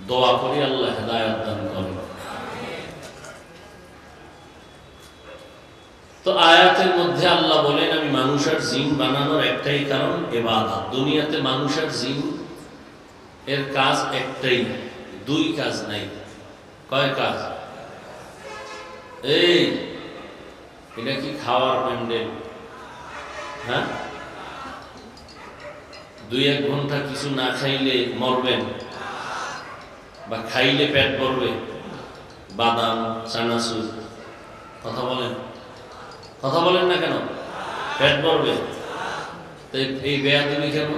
দোয়া করি আল্লাহ হেদায়েত দান করেন। তো আয়াতের মধ্যে আল্লাহ বলেন আমি মানুষের জিন বানানোর একটাই কারণ ইবাদত। দুনিয়াতে মানুষের জিন এর কাজ একটাই, দুই কাজ নাই। কয় কাজ? এই এটা কি খাওয়ার প্যান্ডেল? হ্যাঁ, 2-1 ঘন্টা কিছু না খাইলে মরবেন, বা খাইলে পেট ভরবে? বাদাম, চানাচুর, কথা বলেন, কথা বলেন না কেন? পেট ভরবে? এই বেয়াদবি কেন?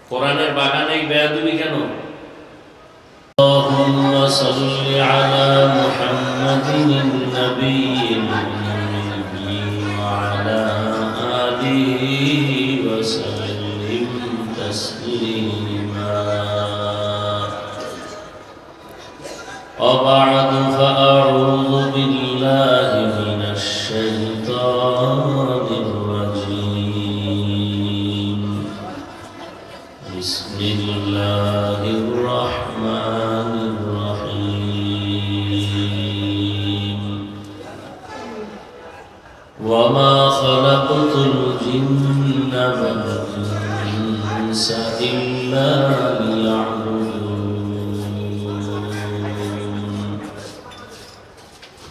কোরআনের বাগানে এই বেয়াদবি কেন? আল্লাহুম্মা সাল্লি আলা মুহাম্মাদিন নাবিয়্যিল উম্মি ওয়া আলা আলিহি ওয়া সাল্লিম তাসলিমা। وبعد فأعوذ بالله من الشيطان الرجيم. بسم الله الرحمن الرحيم. وما خلقت الجن والإنس إلا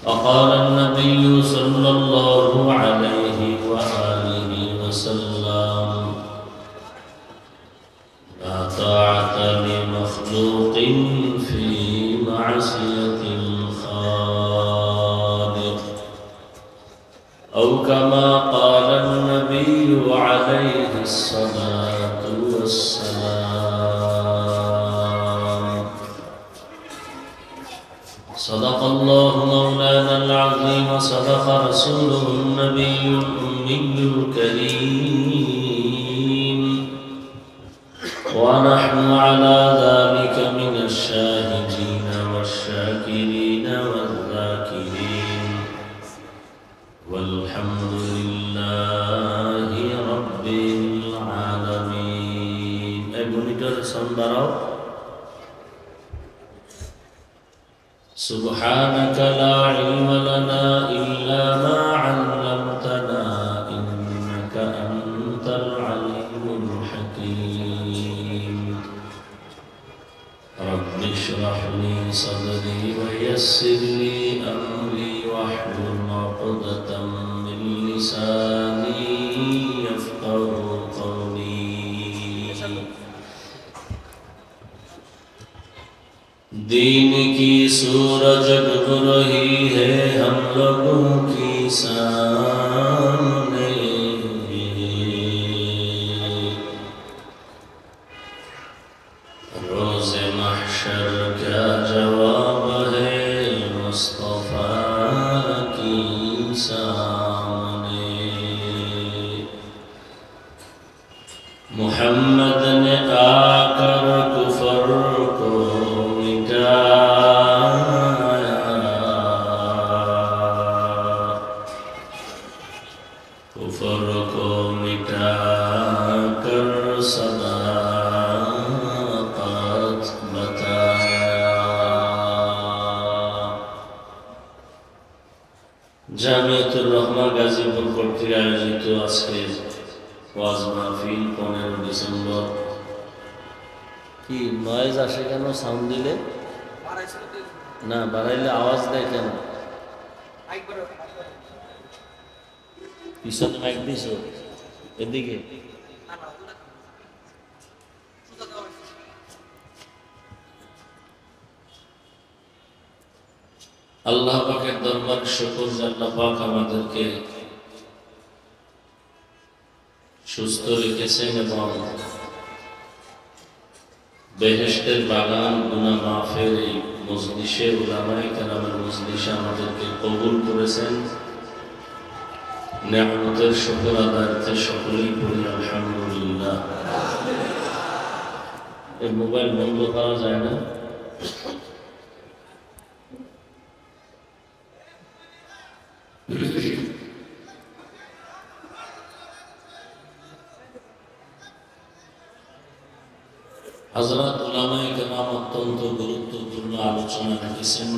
وقال النبي صلى الله عليه وآله وسلم لا طاعة لمخلوق في معصية الخالق أو كما قال النبي عليه الصلاة والسلام. صدق الله مولانا العظيم وصدق رسوله النبي الأمي الكريم ونحن على ذلك من الشاهدين والشاكرين والذاكرين والحمد لله رب العالمين. مونيتور সাউন্ড বাড়াও. سبحانك لا علم لنا إلا ما علمتنا إنك أنت العليم الحكيم. رب اشرح لي صدري ويسر لي أمري واحلل عقدة من لساني يفقهوا قولي. दीन की सूरज डूब रही है हम लोगों की सामने, रोज़े महशर क्या जवाब है मुस्तफा की सामने. मुहम्मद ने आकर कुफर को कुफर को मिटा कर सदाकत बताया. জামিয়াতুর রহমান গাজীপুর কর্তৃক আয়োজিত আজকের ওয়াজ মাহফিল 15 ডিসেম্বর। কি নয়েজ আসে কেন? সাউন্ড দিলে না, বাড়াইলে আওয়াজ দেয় কেন? পিছনে মাইক দিছো, এদিকে আল্লাহ পাকের দরবার শুকর যে আল্লাহ পাক আমাদেরকে সুস্থ রেখেছেন এবং বেহেশতের বাগান গুনাহ মাফের এই মজলিসে উলামায়ে কেরামের মজলিসে আমাদেরকে কবুল করেছেন। নেয়ামতের শুকর আদায়তে সকলেই পড়ি আলহামদুলিল্লাহ। এই মোবাইল বন্ধ করা যায় না? হযরত উলামায়ে কেরাম অত্যন্ত গুরুত্বপূর্ণ আলোচনা রেখেছেন।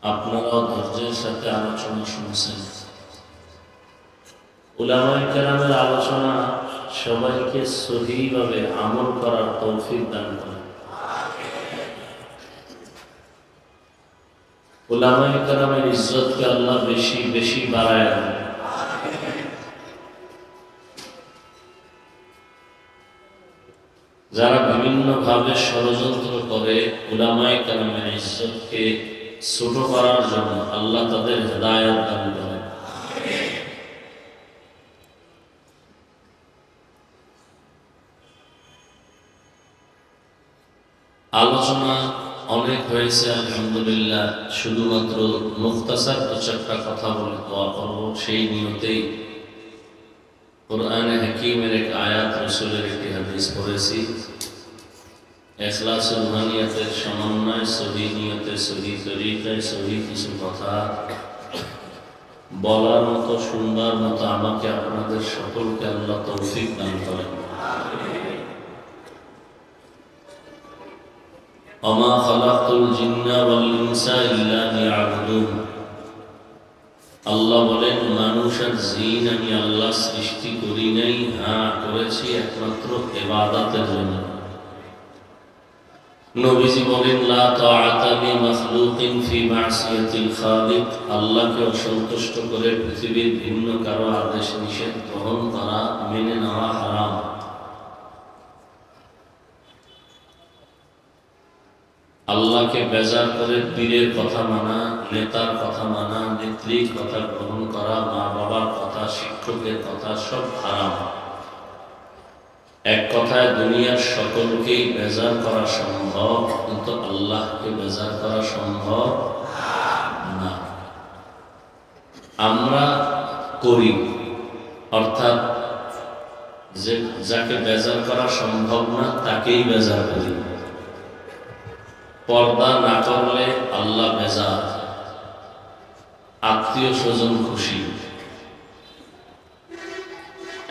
আপনারাও ধৈর্যের সাথে আলোচনা শুনছেন। উলামায়ে কেরামের আলোচনা সবাইকে সহিভাবে আমল করার তৌফিক দান করেন। উলামায়ে কেরামের ইজ্জতকে আল্লাহ বেশি বেশি বাড়ায় দেন। যারা বিভিন্নভাবে ষড়যন্ত্র করে উলামায়ে কেরামের ইজ্জতকে ছোট করার জন্য, আল্লাহ তাদের হেদায়েত দান করেন। আলোচনা অনেক হয়েছে আলহামদুলিল্লাহ। শুধুমাত্র মুখতাসার দু চারটা কথা বলে দোয়া করব, সেই নিয়তেই কুরআনে হাকীমের এক আয়াত, রাসূলের একটি হাদিস পড়েছি। ইখলাস ও রুহানিয়াতের সমন্বয়, সহি নিয়তে, সহি তরিকায়, সহি কিছু কথা বলার মতো, শুনবার মতো আমাকে আপনাদের সকলকে আল্লাহ তৌফিক দান করেন। ওমা খালাকতুল জিন্না ওয়াল ইনসা ইল্লা লিয়াবুদুন। আল্লাহ বলেন, মানুষ আর জিন আমি আল্লাহ সৃষ্টি করি নাই, হ্যাঁ করেছি একমাত্র ইবাদতের জন্য। নবীজি বলেন, লা তাআতা লিমাখলুকিন ফি মাসিয়াতিল খালিক। আল্লাহকে অসন্তুষ্ট করে পৃথিবীর ভিন্ন কারো আদেশ নিষেধ গ্রহণ করা, মেনে নেওয়া হারাম। আল্লাহকে বেজার করে পীরের কথা মানা, নেতার কথা মানা, নেত্রীর কথা গ্রহণ করা, মা বাবার কথা, শিক্ষকের কথা সব হারাম। এক কথায় দুনিয়ার সকলকেই বেজার করা সম্ভব, কিন্তু আল্লাহকে বেজার করা সম্ভব না। আমরা করি, অর্থাৎ যে যাকে বেজার করা সম্ভব না তাকেই বেজার করি। পর্দা না করলে আল্লাহ বেজার, আত্মীয় স্বজন খুশি।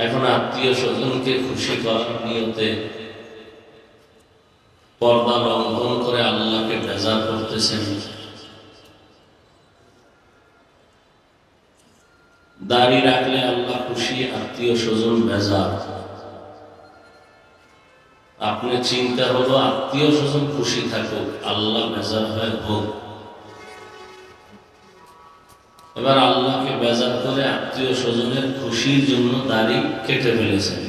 এখন আত্মীয় স্বজনকে খুশি করার নিয়তে পর্দা লঙ্ঘন করে আল্লাহকে বেজার করতেছেন। দাড়ি রাখলে আল্লাহ খুশি, আত্মীয় স্বজন বেজার। আপনি চিন্তা হলো আত্মীয় স্বজন খুশি থাকুক, আল্লাহ বেজার হয় হোক। এবার আল্লাহকে বেজার করে আত্মীয় স্বজনের খুশির জন্য দাড়ি কেটে ফেলেছেন।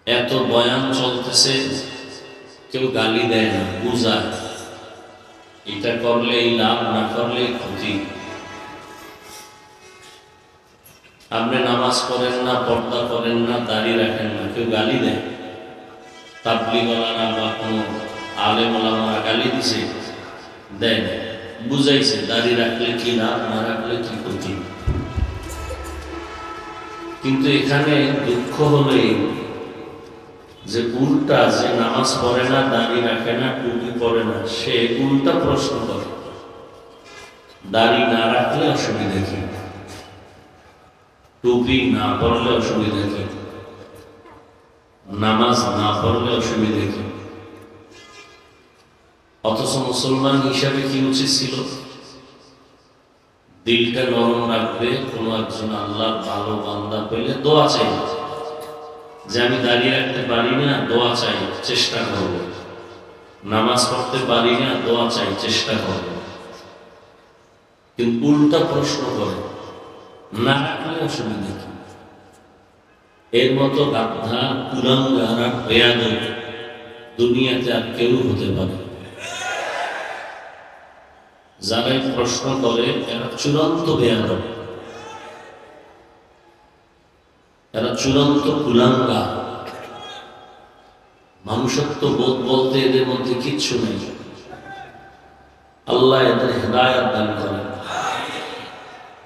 এত বয়ান চলতেছে, কেউ গালি দেয় না, বুঝায় এটা করলে এই লাভ, না করলে ক্ষতি। আপনি নামাজ পড়েন না, পর্দা করেন না, দাড়ি রাখেন না, কেউ গালি দেয়? তাবলীগওয়ালারা বা কোনো আলেম ওলামারা গালি দিছে? দেয় না, বুঝাইছে দাড়ি রাখলে কি লাভ, না রাখলে কি ক্ষতি। কিন্তু এখানে দুঃখ হলে যে উল্টা, যে নামাজ পড়ে না, দাড়ি রাখে না, টুপি পরে না, সে উল্টা প্রশ্ন করে, দাড়ি না রাখলে অসুবিধা কি, টুপি না পড়লে অসুবিধা কি, নামাজ না পড়লে অসুবিধা কি? অথচ মুসলমান হিসাবে কি উচিত ছিল? দিলটা নরম রাখবে, কোনো একজন আল্লাহর ভালো বান্দা পেলে দোয়া চাই, যে আমি দাঁড়িয়ে রাখতে পারি না, দোয়া চাই, চেষ্টা করব। নামাজ পড়তে পারি না, দোয়া চাই, চেষ্টা করব। কিন্তু উল্টা প্রশ্ন করে, না রাখলে অসুবিধা কি? এর মতো গাধা, কুলাঙ্গার আর বেয়াদব দুনিয়াতে আর কেউ হতে পারে। যারাই প্রশ্ন করে এরা চূড়ান্ত বেয়াদব, এরা চূড়ান্ত কুলাঙ্গা। মানুষত্ব বোধ বলতে এদের মধ্যে কিচ্ছু নেই। আল্লাহ এদের হেদায়েত দান করেন।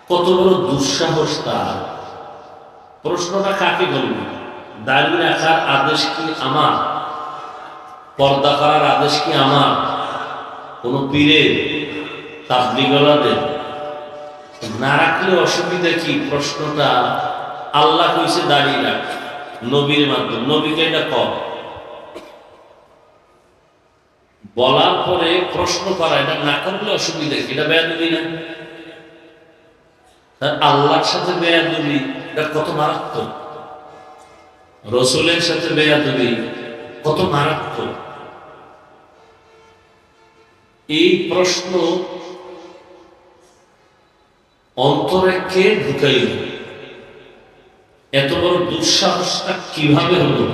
কত বড় দুঃসাহস তার! প্রশ্নটা কাকে বলবে? দাড়ি রাখার আদেশ কি আমার? পর্দা করার আদেশ কি আমার? কোন পীরের, তাবলীগওয়ালাদের? না রাখলে অসুবিধা কি? প্রশ্নটা আল্লাহ কইছে দাড়ি রাখ, নবীর মাধ্যমে নবীকে এটা কর। বলার পরে প্রশ্ন করা, এটা না করলে অসুবিধা কি? এটা বেয়াদবি না? আল্লাহর সাথে বেয়াদবি এটা কত মারাত্মক, রসুলের সাথে বেয়াদবি কত মারাত্মক। এই প্রশ্ন অন্তরে কে ঢুকাইল? এত বড় দুঃসাহসটা কিভাবে হলো?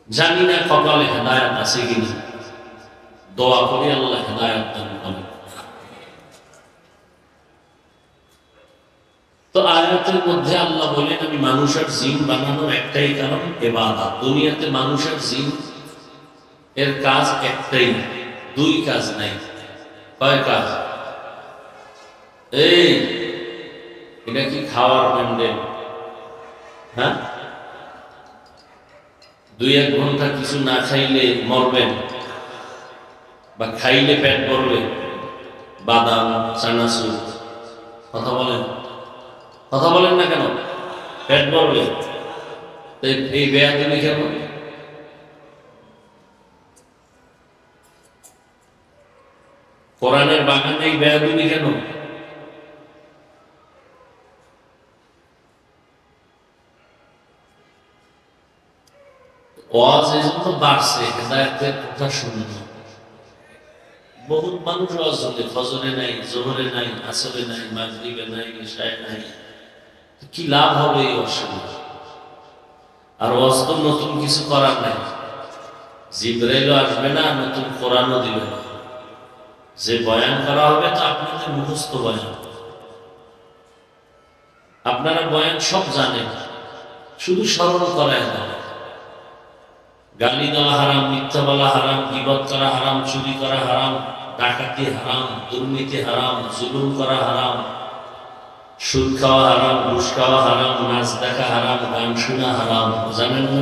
জানি না কপালে হেদায়েত আছে কিনা, দোয়া করি আল্লাহ হেদায়েত দান করেন। তো আয়াতের মধ্যে আল্লাহ বলেন, আমি মানুষ আর জিন বানানোর একটাই কারণ ইবাদত। দুনিয়াতে মানুষ আর জিন এর কাজ একটাই, দুই কাজ নাই। কয় কাজ? এই এটা কি খাওয়ার প্যান্ডেল? হ্যাঁ, 2-1 ঘন্টা কিছু না খাইলে মরবেন, বা খাইলে পেট ভরবে, বাদাম চানাচুর। কথা বলেন, কথা বলেন না কেন? পেট ভরবে। এই বেয়াদবি কেন? কোরআনের বাগানে এই বেয়াদবি কেন? ওয়াজ এই জন্য বাড়ছে, হেদায়েতের কথা শুনল। বহুত মানুষ ওয়াজ শুনে, ফজরে নাই, জোহরে নাই, আসরে নাই, মাগরিবে নাই, ইশায় নাই। কি লাভ হবে এই অসুবিধা? আর ওয়াজ তো নতুন কিছু করার নাই, জিবরাইলও আসবে না, নতুন কোরআনও দিবে না। যে বয়ান করা হবে তো আপনাদের মুখস্থ বয়ান, আপনারা বয়ান সব জানেন, শুধু স্মরণ করায় না। গালি দেওয়া হারাম, মিথ্যা বলা হারাম, গীবত করা হারাম, চুরি করা হারাম, ডাকাতি হারাম, দুর্নীতি হারাম, জুলুম করা হারাম, সুদ খাওয়া হারাম, ঘুষ খাওয়া হারাম, নাচ দেখা হারাম, গান শোনা হারাম। জানেন না?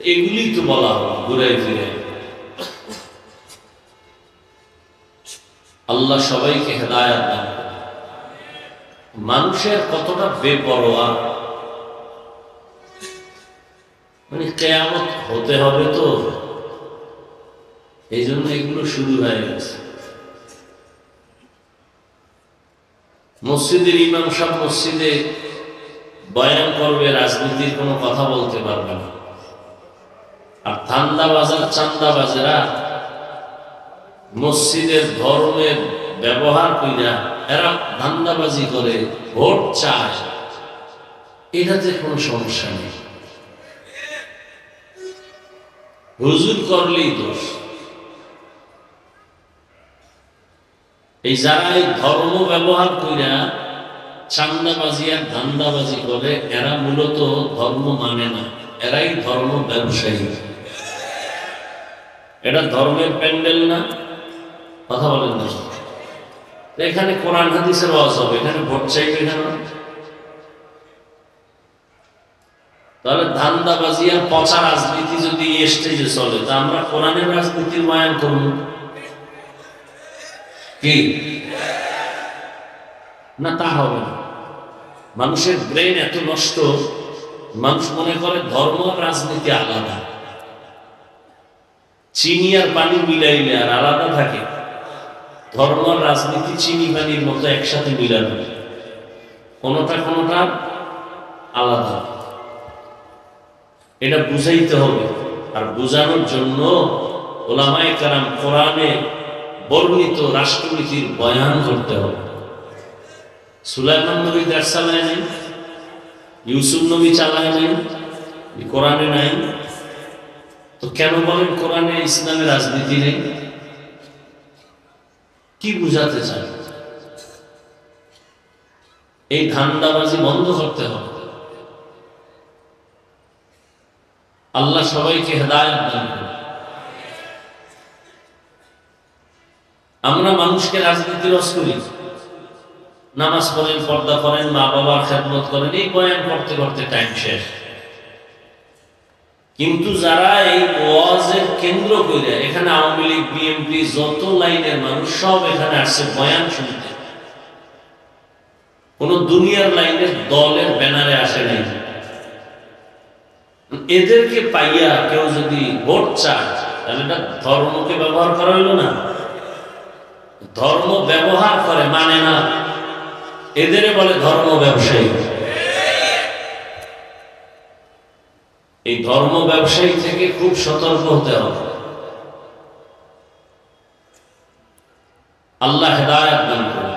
এগুলি তো বলা হলো ঘুরে ফিরে। আল্লাহ সবাইকে হেদায়েত দান করেন। মানুষের কতটা বেপরোয়া, মানে কিয়ামত হতে হবে তো, এই জন্য এগুলো শুরু হয়ে গেছে। মসজিদের ইমাম সাহেব মসজিদে বয়ান করবে, রাজনীতির কোনো কথা বলতে পারবে না। আর ধান্দাবাজার চান্দাবাজেরা মসজিদের ধর্মের ব্যবহার কইরা এরা ধান্দাবাজি করে, ভোট চায়, এটাতে কোনো সমস্যা নেই। হুজুর করলেই দোষ। এই যারা এই ধর্ম ব্যবহার কইরা চান্দাবাজি আর ধান্দাবাজি করে, এরা মূলত ধর্ম মানে না, এরাই ধর্ম ব্যবসায়ী। এটা ধর্মের প্যান্ডেল না? কথা বলেন না? এখানে কোরআন হাদিসের ওয়াজ হবে, এখানে ভোট চাইবে কেন? তাহলে ধান্দাবাজি আর পচা রাজনীতি যদি স্টেজে চলে, তা আমরা কোরআনের রাজনীতির বয়ান করব কি না? তা হবে না। মানুষের ব্রেন এত নষ্ট, মানুষ মনে করে ধর্ম আর রাজনীতি আলাদা। চিনি আর পানি মিলাইলে আর আলাদা থাকে? ধর্ম আর রাজনীতি চিনি পানির মতো একসাথে মিলানো, কোনোটা কোনোটা আলাদা। এটা বুঝাইতে হবে। আর বুঝানোর জন্য ওলামায়ে কেরাম কোরআনে বর্ণিত রাষ্ট্রনীতির বয়ান করতে হবে। সুলাইমান নবী দেশ চালায় নাই, ইউসুফ নবী চালায় নাই, কোরআনে নাই। তো কেন বলেন কোরআনে ইসলামের রাজনীতি নেই? কি বুঝাতে চান? এই ধান্দাবাজি বন্ধ করতে হবে। আল্লাহ সবাইকে হেদায়েত দান করুন। আমরা মানুষকে রাজনীতির রস করি, নামাজ পড়েন, পর্দা করেন, মা বাবার খেদমত করেন, এই বয়ান করতে করতে টাইম শেষ। কিন্তু যারা এই ওয়াজের কেন্দ্র করে, এখানে আওয়ামী লীগ, বিএনপি, যত লাইনের মানুষ সব এখানে আসছে বয়ান শুনতে, কোন দুনিয়ার লাইনের দলের ব্যানারে আসে নাই। এদেরকে পাইয়া কেউ যদি ভোট চায় তাহলে এটা ধর্মকে ব্যবহার করা হইল না। ধর্ম ব্যবহার করে মানে না, এদের বলে ধর্ম ব্যবসায়ী। এই ধর্ম ব্যবসায়ী থেকে খুব সতর্ক হতে হবে। আল্লাহ হেদায়েত দান করুন।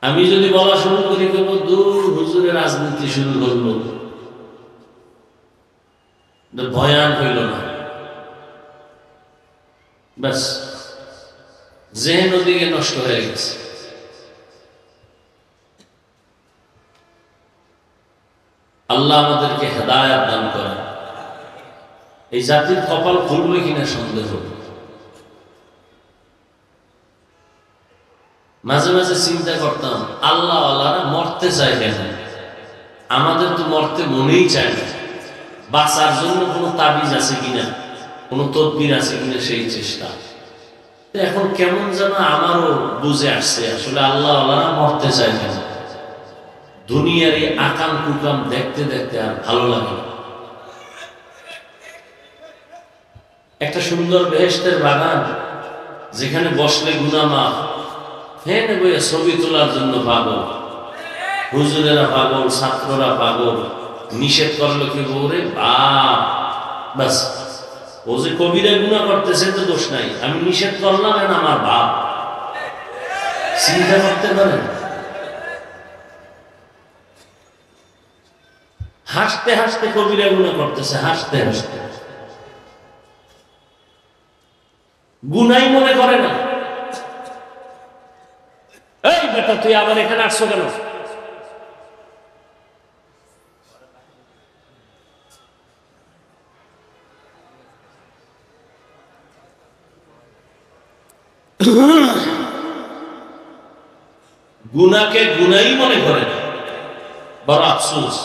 আমি যদি বলা শুরু করি কেবল দূর হুজুরের রাজনীতি শুরু করলো, ভয়ান হইল না, ব্যাস জেহেন ওদিকে নষ্ট হয়ে গেছে। আল্লাহ আমাদেরকে হেদায়েত দান করেন। এই জাতির কপাল খুলবে কিনা সন্দেহ। মাঝে মাঝে চিন্তা করতাম আল্লাহ আল্লাহরা মরতে চায় কেন? আমাদের তো মরতে মনেই চায় না। বাঁচার জন্য কোনো তাবিজ আছে কিনা, কোনো তদবির আছে কিনা সেই চেষ্টা। এখন কেমন যেন আমারও বুঝে আসছে আসলে আল্লাহ আল্লাহরা মরতে চায় কেন। দুনিয়ার এই আকাম কুকাম দেখতে দেখতে আর ভালো লাগে। একটা সুন্দর বেহেশতের বাগান যেখানে বসলে গুনাহ মাফ, ফেনে বইয়া ছবি তোলার জন্য পাগল, হুজুরেরা পাগল, ছাত্ররা পাগল। নিষেধ করলো কি বলে বাস, ও যে কবিরা গুনাহ করতেছে তো দোষ নাই, আমি নিষেধ করলাম আমার বাপ। চিন্তা করতে পারেন? হাসতে হাসতে কবিরা গুনাহ করতেছে, হাসতে হাসতে গুনাই মনে করে না। এই বেটা তুই আবার এখানে আসছো কেন? গুনাকে গুনাই মনে করে না, বড় আফসোস।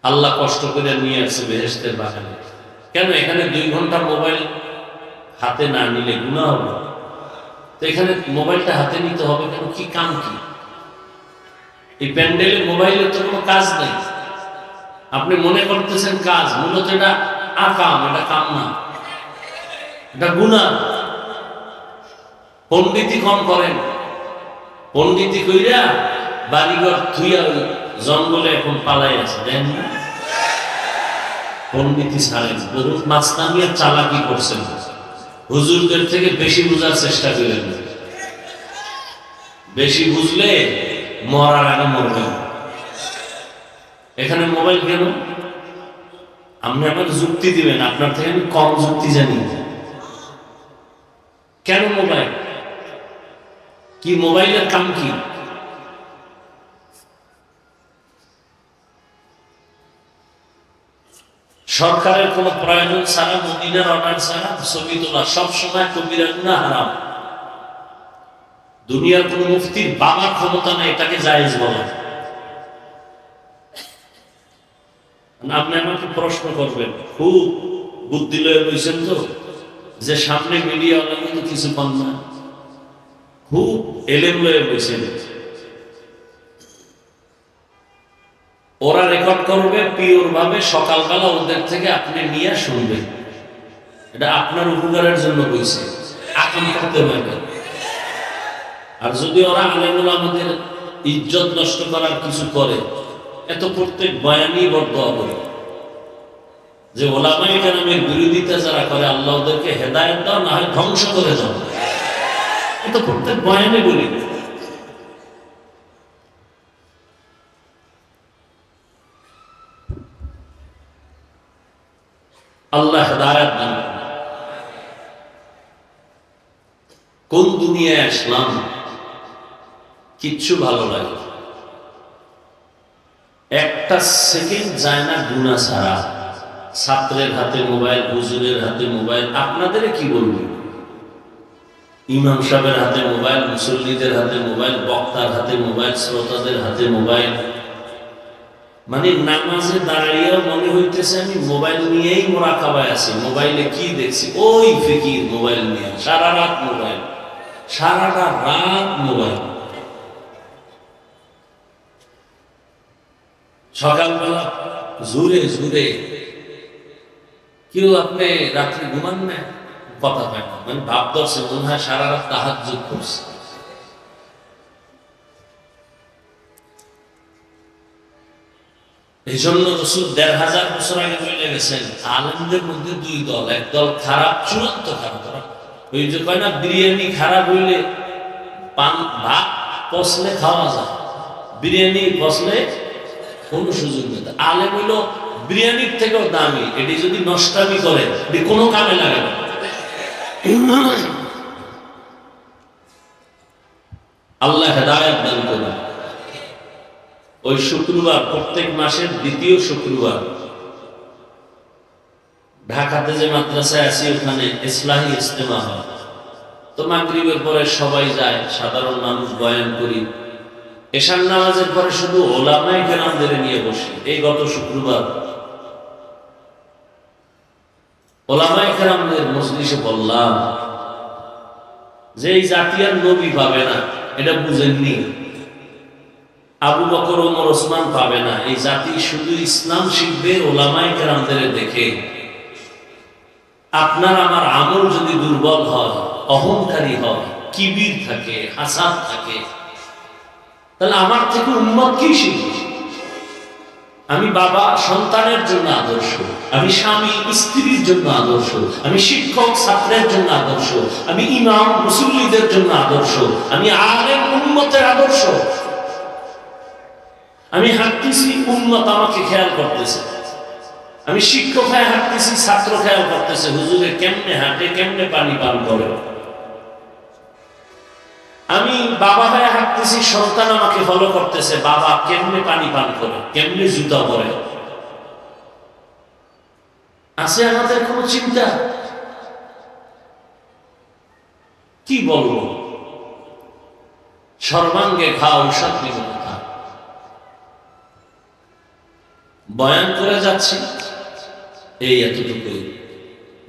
আল্লাহ কষ্ট করে নিয়ে আসছে বেহেশতের বাগানে। কেন? এখানে 2 ঘন্টা মোবাইল হাতে না নিলে গুনাহ হবে। তো এখানে মোবাইলটা হাতে নিতে হবে কেন? কি কাম কি? এই প্যান্ডেলে মোবাইলের তো কোনো কাজ নেই। আপনি মনে করতেছেন কাজ, মূলত এটা আকাম, এটা কাম না, এটা গুনাহ। পণ্ডিতি কম করেন, পণ্ডিতি কইরা বাড়িঘর থুইয়া জঙ্গলে এখন পালাই আছে, দেন না? পণ্ডিতি ছাড়েন, বহুত মাস্তানিয়ার চালাকি করছেন, হুজুরদের থেকে বেশি বোঝার চেষ্টা করেন। বেশি বুঝলে মরার আগে মরবেন। এখানে মোবাইল কেন? আপনি আমাকে যুক্তি দিবেন, আপনার থেকে আমি কম যুক্তি জানি। কেন মোবাইল? কি মোবাইলের কাম কি? সরকারের কোন প্রয়োজন ছাড়া, মদিনার অর্ডার ছাড়া ছবি তোলা সবসময় কবিরা গুনাহ, হারাম। দুনিয়ার কোন মুফতির বাবার ক্ষমতা নেই এটাকে জায়েজ বলা। আপনি আমাকে প্রশ্ন করবেন, খুব বুদ্ধি লয়ে বলছেন তো, যে সামনে মিডিয়া কিন্তু কিছু পান না, খুব এলেম লয়ে বলছেন। ওরা রেকর্ড করবে পিওর ভাবে, সকালবেলা ওদের থেকে আপনি নিয়ে শুনবেন। এটা আপনার উপকারের জন্য বলছে, আকাম করতে পারবেন। আর যদি ওরা আলেমুল আমাদের ইজ্জত নষ্ট করার কিছু করে, এত প্রত্যেক বয়ানই বদদোয়া করে যে ওলামায়ে কেরামের বিরোধিতা যারা করে আল্লাহ ওদেরকে হেদায়েত দাও, না হয় ধ্বংস করে দাও। এত প্রত্যেক বয়ানে বলি। আল্লাহ হেদায়েত দান করুন। কোন দুনিয়ায় আসলাম, কিচ্ছু ভালো লাগে, একটা সেকেন্ড যায় না গুনাহ ছাড়া। ছাত্রের হাতে মোবাইল, হুজুরের হাতে মোবাইল, আপনাদের কি বলবো, ইমাম সাহেবের হাতে মোবাইল, মুসল্লিদের হাতে মোবাইল, বক্তার হাতে মোবাইল, শ্রোতাদের হাতে মোবাইল। মানে নামাজে দাঁড়িয়েও মনে হইতেছে আমি মোবাইল নিয়েই মোরাকাবায় আছি। মোবাইলে কি দেখছি? ওই ফিকির মোবাইল নিয়ে, সারা রাত মোবাইল। সারাটা রাত মোবাইল। সকালবেলা জোরে জোরে কেউ আপনি রাত্রে ঘুমান না, কথা পায় না, মানে ভাব ধরছে মনে হয় সারা রাত তাহাজ্জুদ করছে। এই জন্য রাসূল ১৫০০ বছর আগে বলে গেছেন, আলেমদের মধ্যে দুই দল, এক দল খারাপ, চূড়ান্ত খারাপ। ওই যে কয় না, বিরিয়ানি খারাপ হইলে ভাত পচলে খাওয়া যায়, বিরিয়ানি পচলে কোনো সুযোগ নেই। আলেম হইল বিরিয়ানির থেকেও দামি, এটি যদি নষ্টামি করে এটি কোনো কামে লাগে না। আল্লাহ হেদায়েত দান করুন। ওই শুক্রবার, প্রত্যেক মাসের দ্বিতীয় শুক্রবার ঢাকাতে যে মাদ্রাসায় আছি ওখানে ইসলাহি ইজতেমা হয়। তো মাগরিবের পরে সবাই যায়, সাধারণ মানুষ বয়ান করি। এশার নামাজের পরে শুধু ওলামায়ে কেরামদের নিয়ে বসি। এই গত শুক্রবার ওলামায়ে কেরামদের মজলিসে বললাম যে এই জাতি আর নবী পাবে না, এটা বুঝেননি। আবু বকর, ওমর, ওসমান পাবে না। এই জাতি শুধু ইসলাম শিখবে ওলামায়ে কেরামদের দেখে। আপনার আমার আমল যদি দুর্বল হয়, অহংকারী হয়, কিবির থাকে, হাসাদ থাকে, তাহলে আমার থেকে উম্মত কি শিখবে? আমি বাবা সন্তানের জন্য আদর্শ, আমি স্বামী স্ত্রীর জন্য আদর্শ, আমি শিক্ষক ছাত্রের জন্য আদর্শ, আমি ইমাম মুসল্লিদের জন্য আদর্শ, আমি আলেম উম্মতের আদর্শ। আমি হাঁটতেছি, উম্মত আমাকে খেয়াল করতেছে। আমি শিক্ষক হয়ে হাঁটতেছি, ছাত্র খেয়াল করতেছে হুজুরে কেমনে হাঁটে, কেমনে পানি পান করে। আমি বাবা হয়ে হাঁটতেছি, সন্তান আমাকে ফলো করতেছে, বাবা কেমনে পানি পান করে, কেমনে জুতা পরে। আছে আমাদের কোনো চিন্তা? কি বলবো? সর্বাঙ্গে খাও ঔষধ নিবে কথা। বয়ান করে যাচ্ছি, এই এতটুকুই।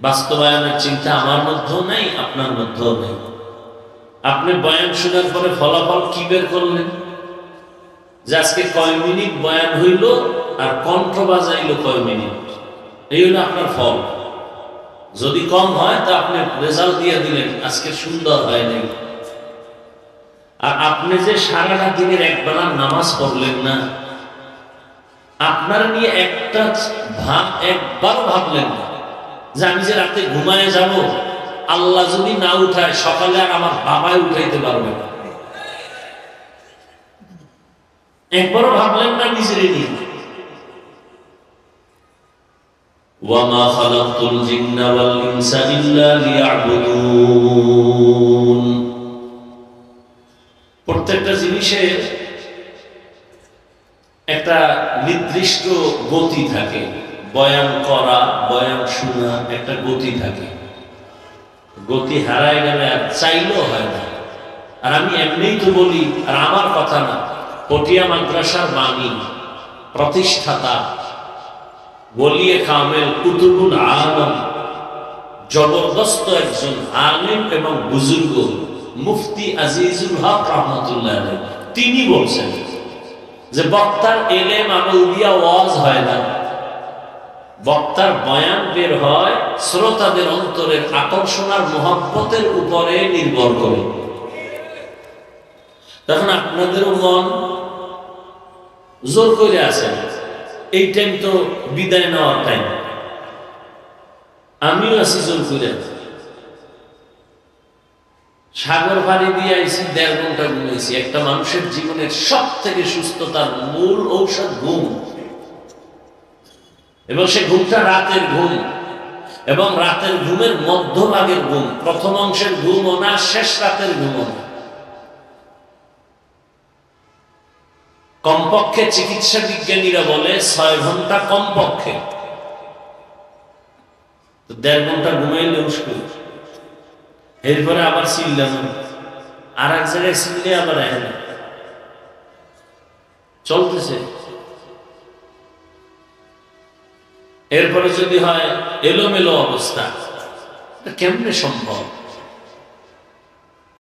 বাস্তবায়নের চিন্তা আমার মধ্যেও নেই, আপনার মধ্যেও নেই। আপনি বয়ান শোনার পরে ফলাফল কি বের করলেন? যে আজকে কয় মিনিট বয়ান হইল আর কণ্ঠ বাজাইল কয় মিনিট, এই হলো আপনার ফল। যদি কম হয় তা আপনি রেজাল্ট দিয়ে দিলেন আজকে সুন্দর হয় নাই। আর আপনি যে সারাটা দিনের একবেলা নামাজ পড়লেন না, আপনার নিয়ে একবারও ভাবলেন না যে আমি যে রাতে ঘুমায় যাব, আল্লাহ যদি না উঠায় সকালে আর আমার বাবাই উঠাইতে পারবে না। একবারও ভাবলেন না নিজের নিয়ে। ওয়ামা খালাকতুল জিন্না ওয়াল ইনসা ইল্লা লিয়াবুদুন। প্রত্যেকটা জিনিসের একটা নির্দিষ্ট গতি থাকে। বয়ান করা, বয়ান শোনা একটা গতি থাকে। গতি হারায় গেলে আর চাইলেও হয় না। আর আমি এমনিই তো বলি, আর আমার কথা না, পটিয়া মাদ্রাসার বাণী প্রতিষ্ঠাতা ওলিয়ে কামেল কুতুবুল আলম, জবরদস্ত একজন আলেম এবং বুজুর্গ মুফতি আজিজুল হক রহমতুল্লাহ আলাইহি, তিনি বলছেন যে বক্তার এলেম আমল দিয়া ওয়াজ হয় না, বক্তার বয়ান বের হয় শ্রোতাদের অন্তরের আকর্ষণ আর মহব্বতের উপরে নির্ভর করে। তখন আপনাদেরও মন জোর করে আছেন, এই টাইম তো বিদায় নেওয়ার টাইম, আমিও আছি জোর করে। সাগর পাড়ি দিয়ে আইছি, ১.৫ ঘন্টা ঘুমাইছি। একটা মানুষের জীবনের সব থেকে সুস্থতার মূল ঔষধ ঘুম, এবং সে ঘুমটা রাতের ঘুম, এবং রাতের ঘুমের মধ্যভাগের ঘুম। প্রথম অংশের ঘুমও না, শেষ রাতের ঘুমও না। কমপক্ষে চিকিৎসা বিজ্ঞানীরা বলে ৬ ঘন্টা কমপক্ষে। ১.৫ ঘন্টা ঘুমাইলে মুশকিল। এরপরে আবার চিল্লাম, আর এক জায়গায় চিল্লে আবার এখানে চলতেছে। এরপরে যদি হয় এলোমেলো অবস্থা, কেমনে সম্ভব?